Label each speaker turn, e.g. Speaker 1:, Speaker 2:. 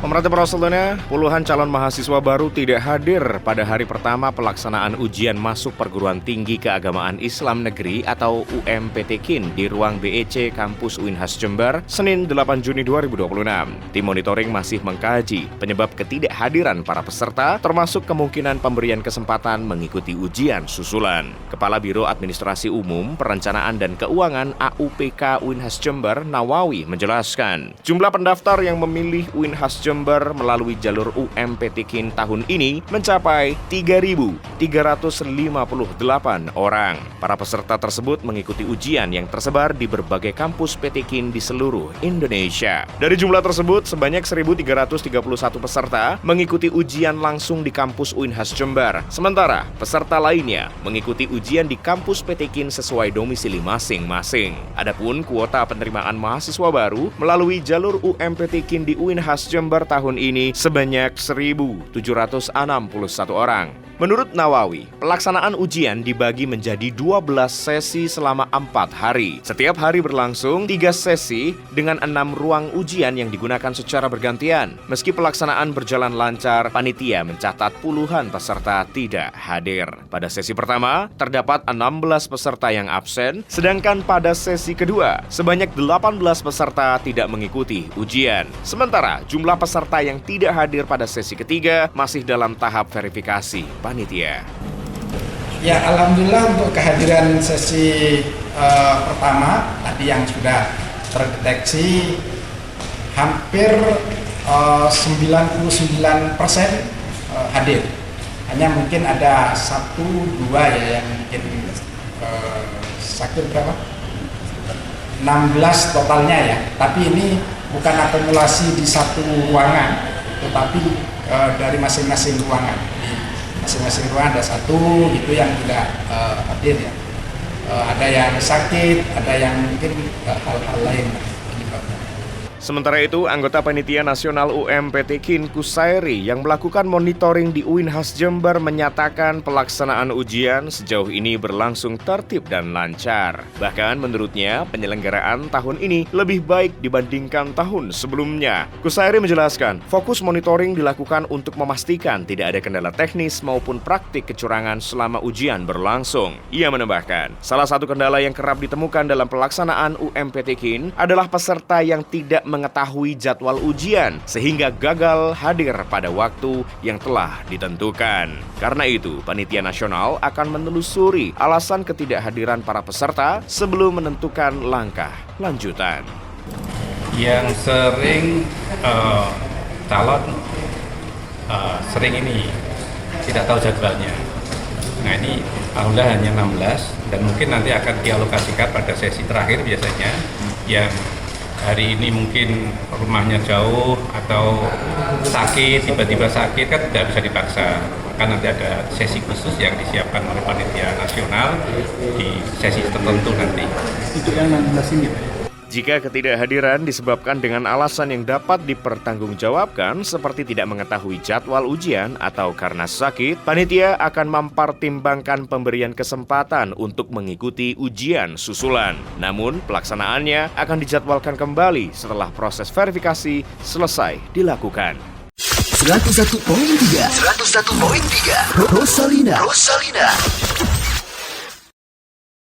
Speaker 1: Pemerhati Proselena, puluhan calon mahasiswa baru tidak hadir pada hari pertama pelaksanaan ujian masuk perguruan tinggi keagamaan Islam Negeri atau UMPTKIN di ruang BEC Kampus Uinhas Jember, Senin 8 Juni 2026. Tim monitoring masih mengkaji penyebab ketidakhadiran para peserta, termasuk kemungkinan pemberian kesempatan mengikuti ujian susulan. Kepala Biro Administrasi Umum, Perencanaan dan Keuangan AUPK Uinhas Jember, Nawawi, menjelaskan, jumlah pendaftar yang memilih Uinhas Jember melalui jalur UMPTKIN tahun ini mencapai 3.358 orang. Para peserta tersebut mengikuti ujian yang tersebar di berbagai kampus PTKIN di seluruh Indonesia. Dari jumlah tersebut, sebanyak 1.331 peserta mengikuti ujian langsung di kampus Uinhas Jember. Sementara, peserta lainnya mengikuti ujian di kampus PTKIN sesuai domisili masing-masing. Adapun kuota penerimaan mahasiswa baru melalui jalur UMPTKIN di Uinhas Jember tahun ini sebanyak 1.761 orang. Menurut Nawawi, pelaksanaan ujian dibagi menjadi 12 sesi selama 4 hari. Setiap hari berlangsung 3 sesi dengan 6 ruang ujian yang digunakan secara bergantian. Meski pelaksanaan berjalan lancar, panitia mencatat puluhan peserta tidak hadir. Pada sesi pertama, terdapat 16 peserta yang absen, sedangkan pada sesi kedua, sebanyak 18 peserta tidak mengikuti ujian. Sementara, jumlah peserta yang tidak hadir pada sesi ketiga masih dalam tahap verifikasi panitia.
Speaker 2: Ya, alhamdulillah untuk kehadiran sesi pertama tadi yang sudah terdeteksi hampir 99% hadir. Hanya mungkin ada 1-2 ya yang mungkin sakit berapa? 16 totalnya ya. Tapi ini bukan akumulasi di satu ruangan, tetapi dari masing-masing ruangan. Di masing-masing ruangan ada satu gitu yang tidak hadir ya. Ada yang sakit, ada yang mungkin hal-hal lain.
Speaker 1: Sementara itu, anggota Panitia Nasional UMPTKIN Kusairi yang melakukan monitoring di Uinhas Jember menyatakan pelaksanaan ujian sejauh ini berlangsung tertib dan lancar. Bahkan menurutnya, penyelenggaraan tahun ini lebih baik dibandingkan tahun sebelumnya. Kusairi menjelaskan, fokus monitoring dilakukan untuk memastikan tidak ada kendala teknis maupun praktik kecurangan selama ujian berlangsung. Ia menambahkan, salah satu kendala yang kerap ditemukan dalam pelaksanaan UMPTKIN adalah peserta yang tidak mengetahui jadwal ujian sehingga gagal hadir pada waktu yang telah ditentukan. Karena itu, Panitia Nasional akan menelusuri alasan ketidakhadiran para peserta sebelum menentukan langkah lanjutan.
Speaker 3: Yang sering calon sering ini tidak tahu jadwalnya. Nah ini alhamdulillah hanya 16 dan mungkin nanti akan dialokasikan pada sesi terakhir biasanya yang hari ini mungkin rumahnya jauh atau sakit, tiba-tiba sakit kan tidak bisa dipaksa. Maka nanti ada sesi khusus yang disiapkan oleh Panitia Nasional di sesi tertentu nanti.
Speaker 4: Itu yang 16 ini Pak?
Speaker 1: Jika ketidakhadiran disebabkan dengan alasan yang dapat dipertanggungjawabkan seperti tidak mengetahui jadwal ujian atau karena sakit, panitia akan mempertimbangkan pemberian kesempatan untuk mengikuti ujian susulan. Namun, pelaksanaannya akan dijadwalkan kembali setelah proses verifikasi selesai dilakukan.
Speaker 5: 101.3 Rosalina